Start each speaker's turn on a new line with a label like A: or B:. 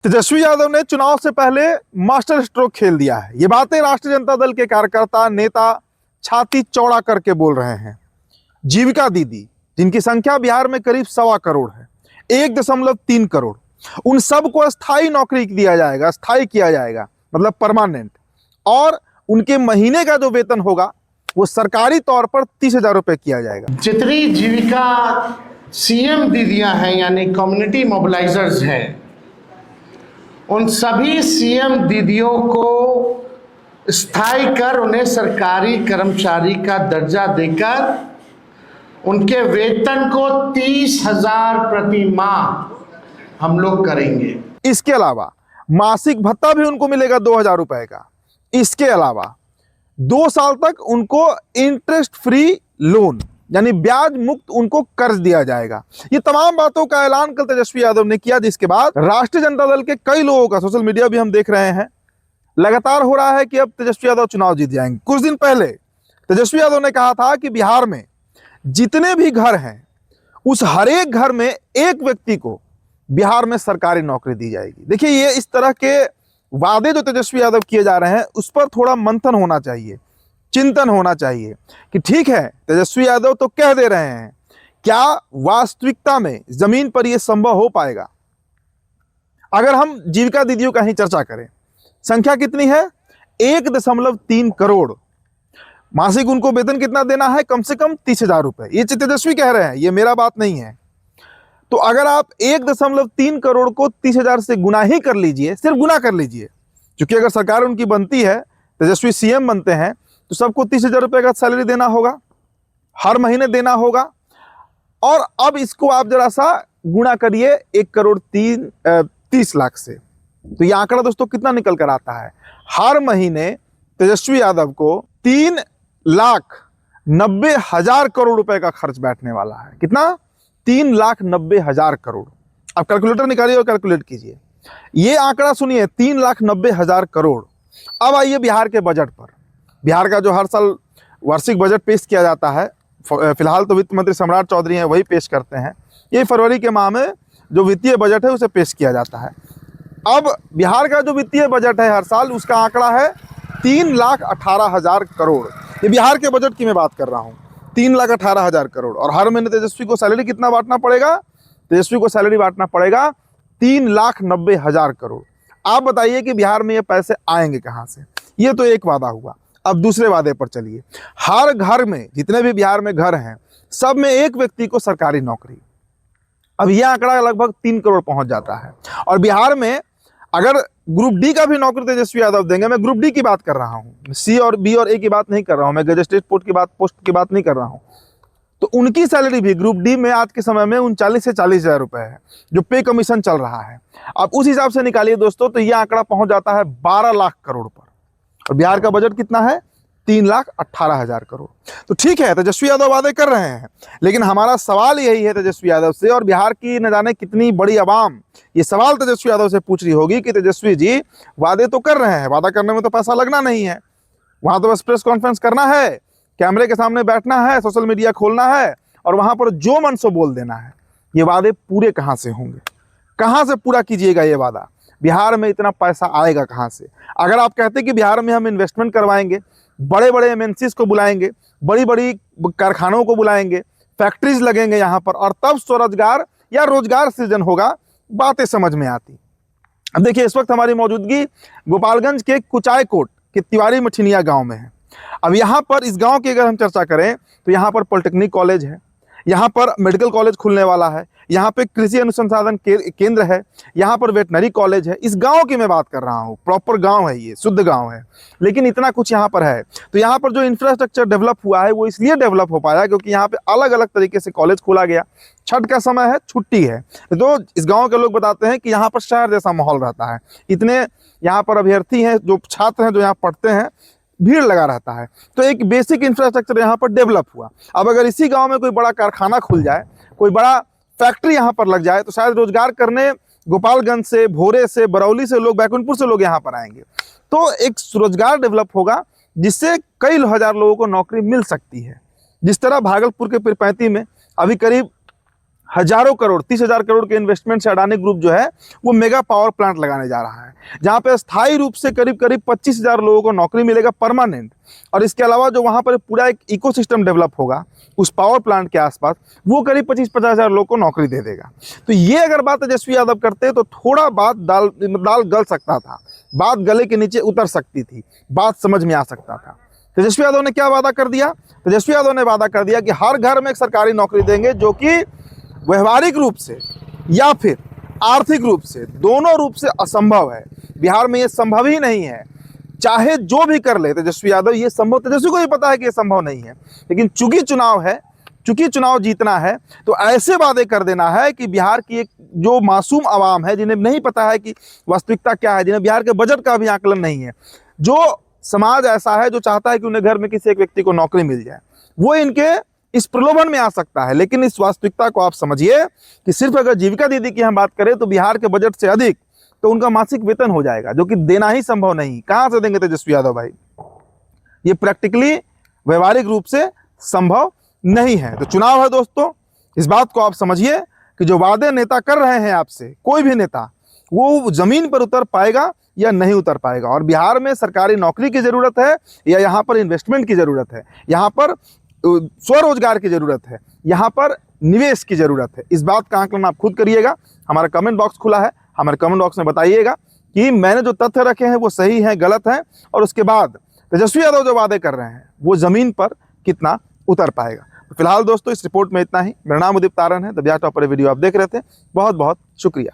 A: तेजस्वी यादव ने चुनाव से पहले मास्टर स्ट्रोक खेल दिया है। ये बातें राष्ट्रीय जनता दल के कार्यकर्ता नेता छाती चौड़ा करके बोल रहे हैं। जीविका दीदी, जिनकी संख्या बिहार में करीब 1.25 करोड़ है, 1.3 करोड़, उन सबको स्थायी नौकरी दिया जाएगा, स्थायी किया जाएगा, मतलब परमानेंट। और उनके महीने का जो वेतन होगा वो सरकारी तौर पर 30,000 रुपए किया जाएगा।
B: जितनी जीविका सीएम दीदियां हैं यानी कम्युनिटी मोबिलाइजर्स हैं, उन सभी सीएम दीदियों को स्थायी कर उन्हें सरकारी कर्मचारी का दर्जा देकर उनके वेतन को 30,000 प्रति माह हम लोग करेंगे।
A: इसके अलावा मासिक भत्ता भी उनको मिलेगा 2,000 रुपए का। इसके अलावा 2 साल तक उनको इंटरेस्ट फ्री लोन यानी ब्याज मुक्त उनको कर्ज दिया जाएगा। ये तमाम बातों का ऐलान कल तेजस्वी यादव ने किया, जिसके बाद राष्ट्रीय जनता दल के कई लोगों का, सोशल मीडिया भी हम देख रहे हैं, लगातार हो रहा है कि अब तेजस्वी यादव चुनाव जीत जाएंगे। कुछ दिन पहले तेजस्वी यादव ने कहा था कि बिहार में जितने भी घर हैं उस हर एक घर में एक व्यक्ति को बिहार में सरकारी नौकरी दी जाएगी। देखिए, ये इस तरह के वादे जो तेजस्वी यादव किए जा रहे हैं उस पर थोड़ा मंथन होना चाहिए, चिंतन होना चाहिए कि ठीक है, तेजस्वी यादव तो कह दे रहे हैं, क्या वास्तविकता में जमीन पर यह संभव हो पाएगा? अगर हम जीविका दीदियों का ही चर्चा करें, संख्या कितनी है? 1.3 करोड़। मासिक उनको वेतन कितना देना है? कम से कम 30,000 रुपए। ये तेजस्वी कह रहे हैं, ये मेरा बात नहीं है। तो अगर आप 1.3 करोड़ को 30,000 से गुना ही कर लीजिए, सिर्फ गुना कर लीजिए, क्योंकि अगर सरकार उनकी बनती है, तेजस्वी सीएम बनते हैं, तो सबको 30,000 रुपए का सैलरी देना होगा, हर महीने देना होगा। और अब इसको आप जरा सा गुणा करिए 1.30 करोड़ से, तो ये आंकड़ा दोस्तों कितना निकल कर आता है? हर महीने तेजस्वी यादव को 3,90,000 करोड़ रुपए का खर्च बैठने वाला है। कितना? 3,90,000 करोड़। अब कैलकुलेटर निकालिए और कैलकुलेट कीजिए। ये आंकड़ा सुनिए, 3,90,000 करोड़। अब आइए बिहार के बजट पर। बिहार का जो हर साल वार्षिक बजट पेश किया जाता है, फिलहाल तो वित्त मंत्री सम्राट चौधरी हैं, वही पेश करते हैं। ये फरवरी के माह में जो वित्तीय बजट है उसे पेश किया जाता है। अब बिहार का जो वित्तीय बजट है हर साल, उसका आंकड़ा है 3,18,000 करोड़। ये बिहार के बजट की मैं बात कर रहा हूँ, 3,18,000 करोड़। और हर महीने तेजस्वी को सैलरी कितना बांटना पड़ेगा? तेजस्वी को सैलरी बांटना पड़ेगा 3,90,000 करोड़। आप बताइए कि बिहार में ये पैसे आएंगे कहाँ से? ये तो एक वादा हुआ। अब दूसरे वादे पर चलिए। हर घर में, जितने भी बिहार में घर हैं, सब में एक व्यक्ति को सरकारी नौकरी। अब यह आंकड़ा लगभग 3 करोड़ पहुंच जाता है। और बिहार में अगर ग्रुप डी का भी नौकरी तेजस्वी यादव देंगे, मैं ग्रुप डी की बात कर रहा हूं, सी और बी और ए की बात नहीं कर रहा हूं, मैं गजेटेड पोस्ट की बात नहीं कर रहा हूं, तो उनकी सैलरी भी ग्रुप डी में आज के समय में 39 से 40,000 रुपए है, जो पे कमीशन चल रहा है। अब उस हिसाब से निकालिए दोस्तों, तो यह आंकड़ा पहुंच जाता है 12 लाख करोड़ पर। और बिहार का बजट कितना है? 3,18,000 करोड़। तो ठीक है, तेजस्वी यादव वादे कर रहे हैं, लेकिन हमारा सवाल यही है तेजस्वी यादव से, और बिहार की न जाने कितनी बड़ी आवाम ये सवाल तेजस्वी यादव से पूछ रही होगी कि तेजस्वी जी, वादे तो कर रहे हैं, वादा करने में तो पैसा लगना नहीं है, वहां तो बस प्रेस कॉन्फ्रेंस करना है, कैमरे के सामने बैठना है, सोशल मीडिया खोलना है और वहां पर जो मन सो बोल देना है। ये वादे पूरे कहां से होंगे? कहां से पूरा कीजिएगा ये वादा? बिहार में इतना पैसा आएगा कहां से? अगर आप कहते कि बिहार में हम इन्वेस्टमेंट करवाएंगे, बड़े बड़े एमएनसीज को बुलाएंगे, बड़ी बड़ी कारखानों को बुलाएंगे, फैक्ट्रीज लगेंगे यहाँ पर, और तब स्वरोजगार या रोजगार सृजन होगा, बातें समझ में आती। अब देखिए, इस वक्त हमारी मौजूदगी गोपालगंज के कुचायकोट के तिवारी मठिनिया गांव में है। अब यहाँ पर इस गांव की अगर हम चर्चा करें तो यहाँ पर पॉलिटेक्निक कॉलेज है, यहाँ पर मेडिकल कॉलेज खुलने वाला है, यहाँ पे कृषि अनुसंधान केंद्र है, यहाँ पर वेटनरी कॉलेज है। इस गांव की मैं बात कर रहा हूँ, प्रॉपर गांव है, ये शुद्ध गांव है, लेकिन इतना कुछ यहाँ पर है। तो यहाँ पर जो इंफ्रास्ट्रक्चर डेवलप हुआ है वो इसलिए डेवलप हो पाया क्योंकि यहाँ पे अलग अलग तरीके से कॉलेज खोला गया। छठ का समय है, छुट्टी है, तो इस गाँव के लोग बताते हैं कि यहाँ पर शहर जैसा माहौल रहता है। इतने यहाँ पर अभ्यर्थी हैं, जो छात्र हैं, जो यहाँ पढ़ते हैं, भीड़ लगा रहता है। तो एक बेसिक इंफ्रास्ट्रक्चर यहाँ पर डेवलप हुआ। अब अगर इसी गांव में कोई बड़ा कारखाना खुल जाए, कोई बड़ा फैक्ट्री यहाँ पर लग जाए, तो शायद रोजगार करने गोपालगंज से, भोरे से, बरौली से लोग, बैकुंठपुर से लोग यहाँ पर आएंगे। तो एक रोजगार डेवलप होगा जिससे कई हजार लोगों को नौकरी मिल सकती है। जिस तरह भागलपुर के पीरपैंती में अभी करीब हजारों करोड़, 30,000 करोड़ के इन्वेस्टमेंट से अडानी ग्रुप जो है वो मेगा पावर प्लांट लगाने जा रहा है, जहां पे स्थायी रूप से करीब करीब 25,000 लोगों को नौकरी मिलेगा परमानेंट। और इसके अलावा जो वहां पर पूरा एक इकोसिस्टम डेवलप होगा उस पावर प्लांट के आसपास, वो करीब 25-50,000 लोगों को नौकरी दे देगा। तो ये अगर बात तेजस्वी यादव करते तो थोड़ा बात दाल गल सकता था, बात गले के नीचे उतर सकती थी, बात समझ में आ सकता था। तेजस्वी यादव ने क्या वादा कर दिया? तेजस्वी यादव ने वादा कर दिया कि हर घर में एक सरकारी नौकरी देंगे, जो कि व्यवहारिक रूप से या फिर आर्थिक रूप से, दोनों रूप से असंभव है। बिहार में ये संभव ही नहीं है, चाहे जो भी कर ले तेजस्वी यादव, ये संभव, तेजस्वी को भी पता है कि ये संभव नहीं है। लेकिन चूंकि चुनाव है, चूंकि चुनाव जीतना है, तो ऐसे वादे कर देना है कि बिहार की एक जो मासूम आवाम है, जिन्हें नहीं पता है कि वास्तविकता क्या है, जिन्हें बिहार के बजट का भी आकलन नहीं है, जो समाज ऐसा है जो चाहता है कि उन्हें घर में किसी एक व्यक्ति को नौकरी मिल जाए, वो इनके इस प्रलोभन में आ सकता है। लेकिन इस वास्तविकता को आप समझिए कि सिर्फ अगर जीविका दीदी की हम बात करें तो बिहार के बजट से अधिक तो उनका मासिक वेतन हो जाएगा, जो कि देना ही संभव नहीं। कहां से देंगे तेजस्वी यादव भाई? ये प्रैक्टिकली व्यवहारिक रूप से संभव नहीं है। तो चुनाव है दोस्तों, इस बात को आप समझिए कि जो वादे नेता कर रहे हैं आपसे, कोई भी नेता, वो जमीन पर उतर पाएगा या नहीं उतर पाएगा। और बिहार में सरकारी नौकरी की जरूरत है या यहाँ पर इन्वेस्टमेंट की जरूरत है, यहाँ पर स्वरोजगार की जरूरत है, यहाँ पर निवेश की जरूरत है? इस बात का आकलन आप खुद करिएगा। हमारा कमेंट बॉक्स खुला है, हमारे कमेंट बॉक्स में बताइएगा कि मैंने जो तथ्य रखे हैं वो सही हैं, गलत हैं, और उसके बाद तेजस्वी यादव जो वादे कर रहे हैं वो जमीन पर कितना उतर पाएगा। तो फिलहाल दोस्तों इस रिपोर्ट में इतना ही। मेरा नाम उदित तारन है, द बिहार टॉपर वीडियो आप देख रहे थे। बहुत बहुत शुक्रिया।